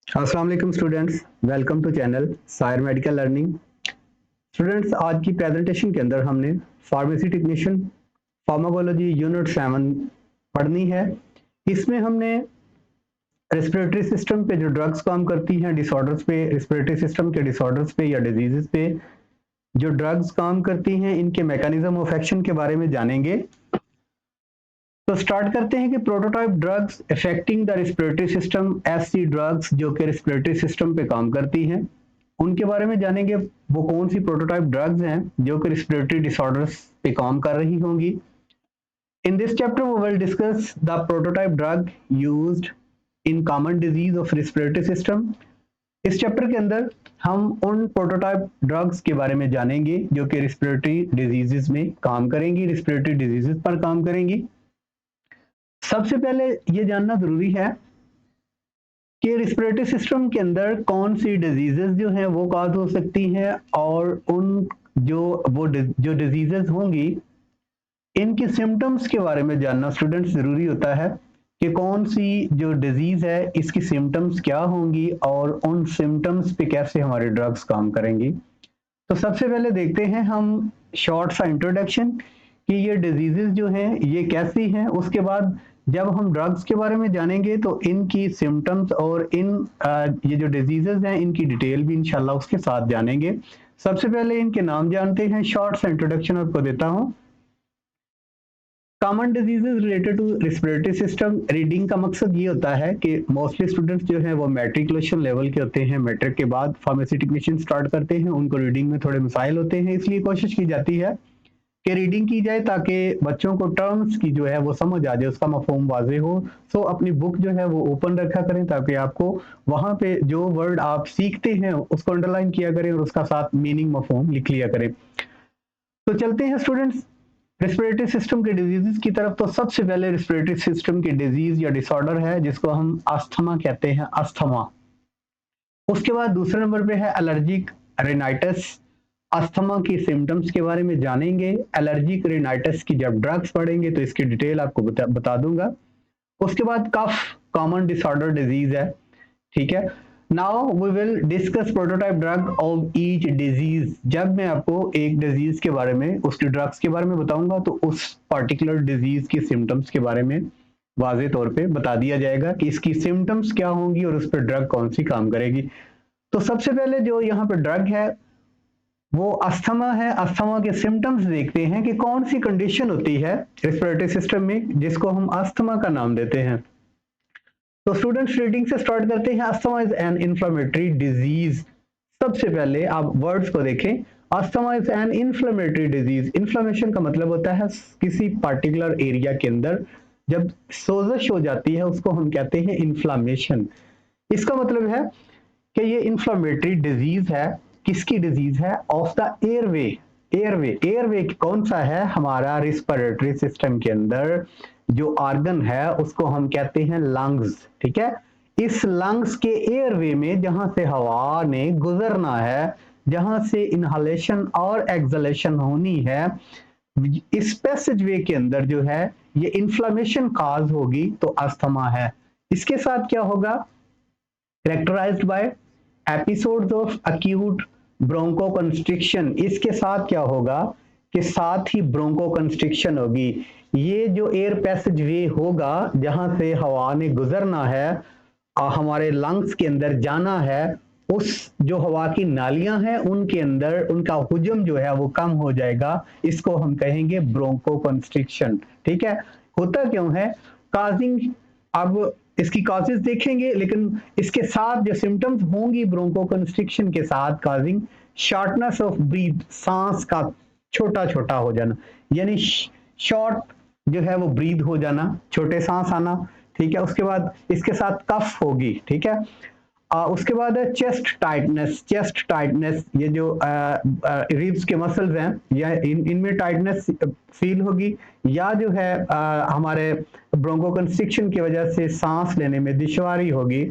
अस्सलाम वालेकुम students, welcome to channel सायर मेडिकल लर्निंग। स्टूडेंट्स, आज की प्रेजेंटेशन के अंदर हमने फार्मेसी टेक्नीशियन फार्माकोलॉजी यूनिट 7 पढ़नी है। इसमें हमने रेस्पिरेटरी सिस्टम पे जो ड्रग्स काम करती हैं, डिसऑर्डर्स पे, रेस्पिरेटरी सिस्टम के डिसऑर्डर्स पे या डिजीजेस पे जो ड्रग्स काम करती हैं, इनके मैकेनिज्म ऑफ एक्शन के बारे में जानेंगे। तो स्टार्ट करते हैं कि prototype drugs affecting the respiratory system, ऐसी ड्रग्स जो कि रेस्पिरेटरी सिस्टम पे काम करती हैं, उनके बारे में जानेंगे। वो कौन सी प्रोटोटाइप ड्रग्स हैं जो कि रेस्पिरेटरी डिसऑर्डर्स पे काम कर रही होंगी। In this chapter we will discuss the prototype drug used in common disease of respiratory system. इस चैप्टर के अंदर हम उन प्रोटोटाइप ड्रग्स के बारे में जानेंगे जो कि रेस्पिरेटरी डिजीजेस में काम करेंगी, रेस्पिरेटरी डिजीजेस पर काम करेंगी। सबसे पहले ये जानना जरूरी है कि रेस्पिरेटरी सिस्टम के अंदर कौन सी डिजीजेस जो हैं वो काज हो सकती हैं, और उन जो डिजीजेस होंगी इनके सिम्टम्स के बारे में जानना स्टूडेंट्स जरूरी होता है कि कौन सी जो डिजीज है इसकी सिम्टम्स क्या होंगी और उन सिम्टम्स पे कैसे हमारे ड्रग्स काम करेंगी। तो सबसे पहले देखते हैं हम शॉर्ट सा इंट्रोडक्शन कि ये डिजीजेस जो हैं ये कैसी हैं। उसके बाद जब हम ड्रग्स के बारे में जानेंगे तो इनकी सिम्टम्स और ये जो डिजीजेस हैं इनकी डिटेल भी इंशाल्लाह उसके साथ जानेंगे। सबसे पहले इनके नाम जानते हैं। शॉर्ट सा इंट्रोडक्शन आपको देता हूं। Common diseases related to respiratory system. Reading का मकसद ये होता है कि मोस्टली स्टूडेंट्स जो हैं वो मैट्रिकुलेशन लेवल के होते हैं, मैट्रिक के बाद फार्मेसी टेक्नीशियन स्टार्ट करते हैं, उनको रीडिंग में थोड़े मसाइल होते हैं, इसलिए कोशिश की जाती है कि रीडिंग की जाए ताकि बच्चों को टर्म्स की जो है वो समझ आ जाए, उसका मफहूम वाजे हो। सो अपनी बुक जो है वो ओपन रखा करें ताकि आपको वहां पे जो वर्ड आप सीखते हैं उसको अंडरलाइन किया करें और उसका साथ मीनिंग मफहूम लिख लिया करें। तो चलते हैं स्टूडेंट्स रेस्पिरेटरी सिस्टम के डिजीजेस की तरफ। तो सबसे पहले रेस्पिरेटरी सिस्टम की डिजीज या डिसऑर्डर है जिसको हम अस्थमा कहते हैं, अस्थमा। उसके बाद दूसरे नंबर पे है एलर्जिक रिनाइटिस। अस्थमा की सिम्टम्स के बारे में जानेंगे। एलर्जिक रिनाइटिस की जब ड्रग्स पढ़ेंगे तो इसकी डिटेल आपको बता दूंगा। उसके बाद कफ कॉमन डिसऑर्डर डिजीज है, ठीक है। Now we will discuss prototype drug of each disease. जब मैं आपको एक डिजीज के बारे में, उसकी ड्रग्स के बारे में बताऊंगा तो उस पर्टिकुलर डिजीज की सिम्टम्स के बारे में वाजे तौर पे बता दिया जाएगा कि इसकी सिम्टम्स क्या होंगी और उस पर ड्रग कौन सी काम करेगी। तो सबसे पहले जो यहाँ पे ड्रग है वो अस्थमा है। अस्थमा के सिम्टम्स देखते हैं कि कौन सी कंडीशन होती है रेस्पिरेटरी सिस्टम में जिसको हम अस्थमा का नाम देते हैं। तो स्टूडेंट्स रीडिंग से स्टार्ट करते हैं। Asthma is an inflammatory disease. सबसे पहले आप वर्ड्स को देखें। Asthma is an inflammatory disease. Inflammation का मतलब होता है किसी पार्टिकुलर एरिया के अंदर जब सोजश हो जाती है उसको हम कहते हैं इन्फ्लामेशन। इसका मतलब है कि ये इन्फ्लेमेटरी डिजीज है। किसकी डिजीज है? Of the airway. एयरवे कौन सा है? हमारा रेस्पिरेटरी सिस्टम के अंदर जो ऑर्गन है उसको हम कहते हैं लंग्स, ठीक है। इस लंग्स के एयरवे में जहां से हवा ने गुजरना है, जहां से इनहलेशन और एक्सलेशन होनी है, इस पैसेज वे के अंदर जो है ये इन्फ्लेमेशन काज होगी तो अस्थमा है। इसके साथ क्या होगा? Characterized by episodes of acute bronchoconstriction. इसके साथ क्या होगा कि साथ ही ब्रोंकोकंस्ट्रिक्शन होगी। ये जो एयर पैसेज वे होगा जहां से हवा ने गुजरना है, हमारे लंग्स के अंदर जाना है, उस जो हवा की नालियां हैं उनके अंदर उनका हुजम जो है वो कम हो जाएगा। इसको हम कहेंगे ब्रोंकोकंस्ट्रिक्शन, ठीक है। होता क्यों है? काजिंग, अब इसकी कॉजेज देखेंगे, लेकिन इसके साथ जो सिम्टम्स होंगी ब्रोंकोकंस्ट्रिक्शन के साथ काजिंग शॉर्टनेस ऑफ ब्रीथ, सांस का छोटा छोटा हो जाना, यानी शॉर्ट जो है वो ब्रीथ हो जाना, छोटे सांस आना, ठीक है। उसके बाद इसके साथ कफ होगी, ठीक है। उसके बाद है चेस्ट टाइटनेस। चेस्ट टाइटनेस, ये जो रिब्स के मसल्स हैं या इनमें टाइटनेस फील होगी, या जो है हमारे ब्रोंकोकंस्ट्रिक्शन की वजह से सांस लेने में दुश्वारी होगी।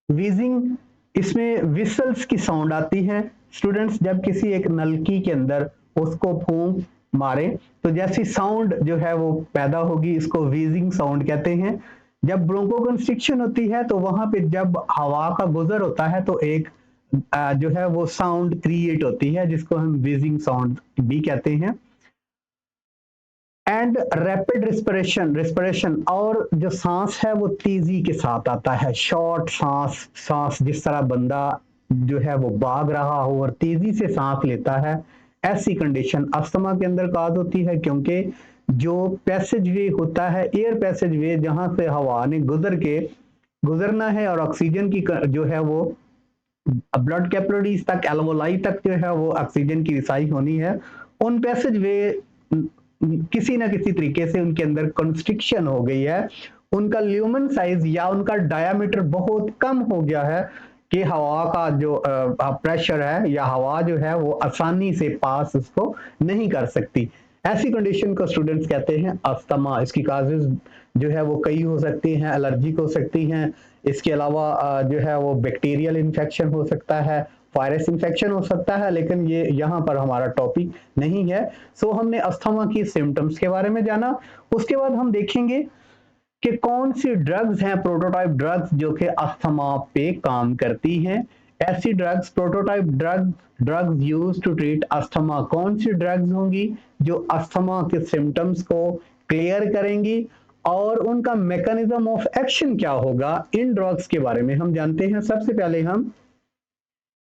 वीजिंग, इसमें विसल्स की साउंड आती है। स्टूडेंट्स, जब किसी एक नलकी के अंदर उसको फूंक मारे तो जैसी साउंड जो है वो पैदा होगी, इसको वीजिंग साउंड कहते हैं। जब ब्रोंकोकंस्ट्रिक्शन होती है तो वहां पे जब हवा का गुजर होता है तो एक जो है वो साउंड क्रिएट होती है जिसको हम व्हीजिंग साउंड भी कहते हैं। एंड रैपिड रिस्पिरेशन रिस्पिरेशन और जो सांस है वो तेजी के साथ आता है, शॉर्ट सांस, सांस जिस तरह बंदा जो है वो भाग रहा हो और तेजी से सांस लेता है, ऐसी कंडीशन अस्थमा के अंदर काज होती है। क्योंकि जो पैसेज वे होता है, एयर पैसेज वे, जहां से हवा ने गुजरना है और ऑक्सीजन की जो है वो ब्लड कैपिलरीज तक, एल्वोलाई तक जो है वो ऑक्सीजन की रिसाई होनी है, उन पैसेज वे किसी ना किसी तरीके से उनके अंदर कंस्ट्रिक्शन हो गई है, उनका ल्यूमन साइज या उनका डायामीटर बहुत कम हो गया है कि हवा का जो प्रेशर है या हवा जो है वो आसानी से पास उसको नहीं कर सकती। ऐसी कंडीशन को स्टूडेंट्स कहते हैं अस्थमा। इसकी काजेज जो है वो कई हो सकती हैं, एलर्जिक हो सकती हैं, इसके अलावा जो है वो बैक्टीरियल इन्फेक्शन हो सकता है, वायरस इन्फेक्शन हो सकता है, लेकिन ये यहाँ पर हमारा टॉपिक नहीं है। सो हमने अस्थमा की सिम्टम्स के बारे में जाना। उसके बाद हम देखेंगे कि कौन सी ड्रग्स हैं, प्रोटोटाइप ड्रग्स, जो कि अस्थमा पे काम करती हैं। ऐसी drugs, prototype drugs use to treat asthma, कौन सी ड्रग्स होंगी जो अस्थमा के सिम्टम्स को क्लियर करेंगी और उनका मैकेनिज्म ऑफ एक्शन क्या होगा, इन ड्रग्स के बारे में हम जानते हैं। सबसे पहले हम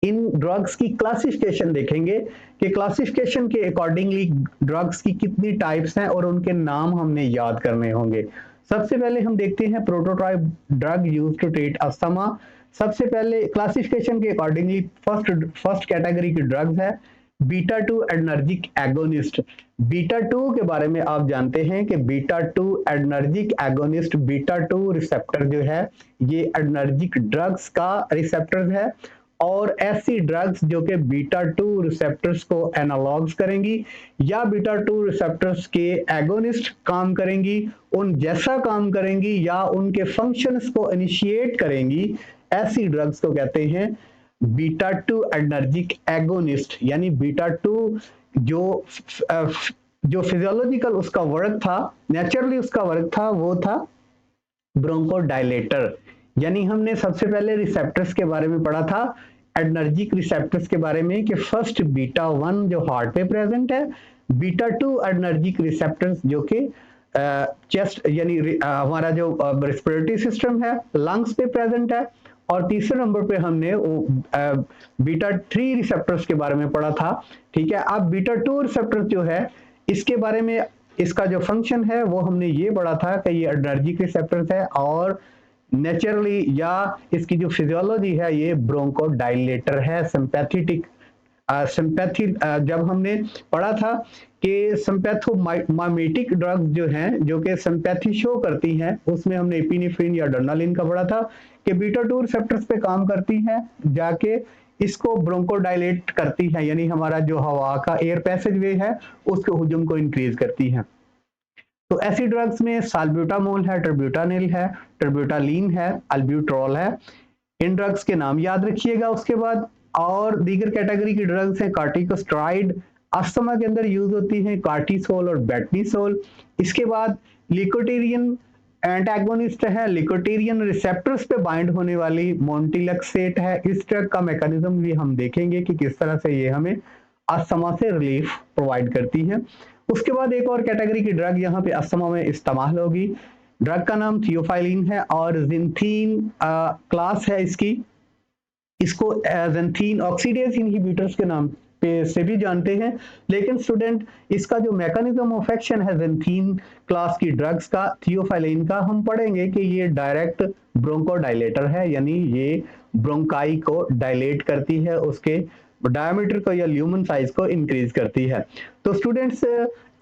इन ड्रग्स की क्लासिफिकेशन देखेंगे कि क्लासिफिकेशन के अकॉर्डिंगली ड्रग्स की कितनी टाइप्स हैं और उनके नाम हमने याद करने होंगे। सबसे पहले हम देखते हैं prototype drug use to treat asthma. सबसे पहले क्लासिफिकेशन के अकॉर्डिंगली फर्स्ट कैटेगरी की ड्रग्स है बीटा 2 एडनर्जिक एगोनिस्ट। बीटा 2 के बारे में आप जानते हैं कि beta 2 adrenergic agonist, beta 2 receptor जो है ये एडनर्जिक ड्रग्स का रिसेप्टर है और ऐसी ड्रग्स जो कि बीटा 2 रिसेप्टर्स को एनालॉग्स करेंगी या बीटा 2 रिसेप्टर्स के एगोनिस्ट काम करेंगी, उन जैसा काम करेंगी या उनके फंक्शंस को इनिशिएट करेंगी, ऐसी ड्रग्स को कहते हैं बीटा 2 एडनर्जिक एगोनिस्ट। यानी बीटा 2 जो जो फिजियोलॉजिकल उसका वर्क था, नेचुरली उसका वर्क था, वो था ब्रोंकोडायलेटर। यानी हमने सबसे पहले रिसेप्टर्स के बारे में पढ़ा था, एडनर्जिक रिसेप्टर्स के बारे में, कि फर्स्ट बीटा 1 जो हार्ट पे प्रेजेंट है, बीटा 2 एडनर्जिक रिसेप्टर्स जो कि चेस्ट यानी हमारा जो रेस्पिरेटरी सिस्टम है, लंग्स पे प्रेजेंट है, और तीसरे नंबर पे हमने बीटा 3 रिसेप्टर्स के बारे में पढ़ा था। ठीक है, अब बीटा 2 रिसेप्टर जो है इसके बारे में, इसका जो फंक्शन है वो हमने ये पढ़ा था कि ये एडनर्जिक रिसेप्टर्स है और नेचुरली या इसकी जो फिजियोलॉजी है ये ब्रोंकोडायलेटर है, सिंपैथेटिक सिंपैथी। जब हमने पढ़ा था कि सिंपैथोमाइमेटिक ड्रग्स जो हैं जो कि सिंपैथी शो करती हैं, उसमें हमने एपिनेफ्रिन या एड्रेनालिन का पढ़ा था कि बीटा 2 रिसेप्टर्स पे काम करती हैं, जाके इसको ब्रोंकोडायलेट करती है, यानी हमारा जो हवा का एयर पैसेज वे है उसके हुजूम को इंक्रीज करती है। तो ऐसी ड्रग्स में साल्ब्यूटामोल है, टर्ब्यूटानिल है, टर्ब्यूटालीन है, अल्ब्यूट्रॉल है। इन ड्रग्स के नाम याद रखिएगा। उसके बाद और दीगर कैटेगरी की ड्रग्स है कार्टिकोस्टेरॉइड, अस्थमा के अंदर यूज होती है, कार्टिसोल और बेटनीसोल। इसके बाद लिकोटेरियन एंटागोनिस्ट है, लिकोटेरियन रिसेप्टर्स पे बाइंड होने वाली मोंटिलक्सेट है। इस ड्रग का मैकेनिज्म भी हम देखेंगे कि किस तरह से ये हमें अस्थमा से रिलीफ प्रोवाइड करती है। उसके बाद एक और कैटेगरी की ड्रग यहाँ पे अस्थमा में इस्तेमाल होगी, ड्रग का नाम थियोफाइलिन है और जिंथीन क्लास है इसकी। इसको जिंथीन ऑक्सीडेज इनहिबिटर्स के नाम पे से भी जानते हैं, लेकिन स्टूडेंट इसका जो मैकेनिज्म ऑफ एक्शन है जिंथीन क्लास की ड्रग्स का, थियोफाइलिन का, हम पढ़ेंगे कि ये डायरेक्ट ब्रोंकोडायलेटर है, यानी ये ब्रोंकाई को डायलेट करती है, उसके डायमीटर को या ल्यूमन साइज को इंक्रीज करती है। तो स्टूडेंट्स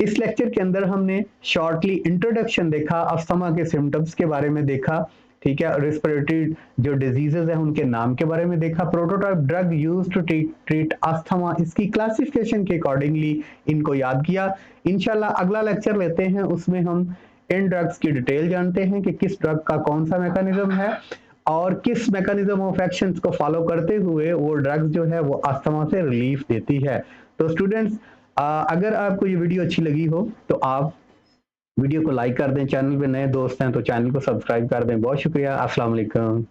इस लेक्चर के अंदर हमने शॉर्टली इंट्रोडक्शन देखा, अस्थमा के सिम्टम्स के बारे में देखा, ठीक है, रेस्पिरेटरी जो डिजीजेज है उनके नाम के बारे में देखा, prototype drug use to treat asthma, इसकी क्लासिफिकेशन के अकॉर्डिंगली इनको याद किया। इंशाल्लाह अगला लेक्चर लेते हैं, उसमें हम इन ड्रग्स की डिटेल जानते हैं कि किस ड्रग का कौन सा मैकेनिज्म है और किस मैकेनिज्म ऑफ एक्शंस को फॉलो करते हुए वो ड्रग्स जो है वो अस्थमा से रिलीफ देती है। तो स्टूडेंट्स अगर आपको ये वीडियो अच्छी लगी हो तो आप वीडियो को लाइक कर दें, चैनल पे नए दोस्त हैं तो चैनल को सब्सक्राइब कर दें। बहुत शुक्रिया, अस्सलाम वालेकुम।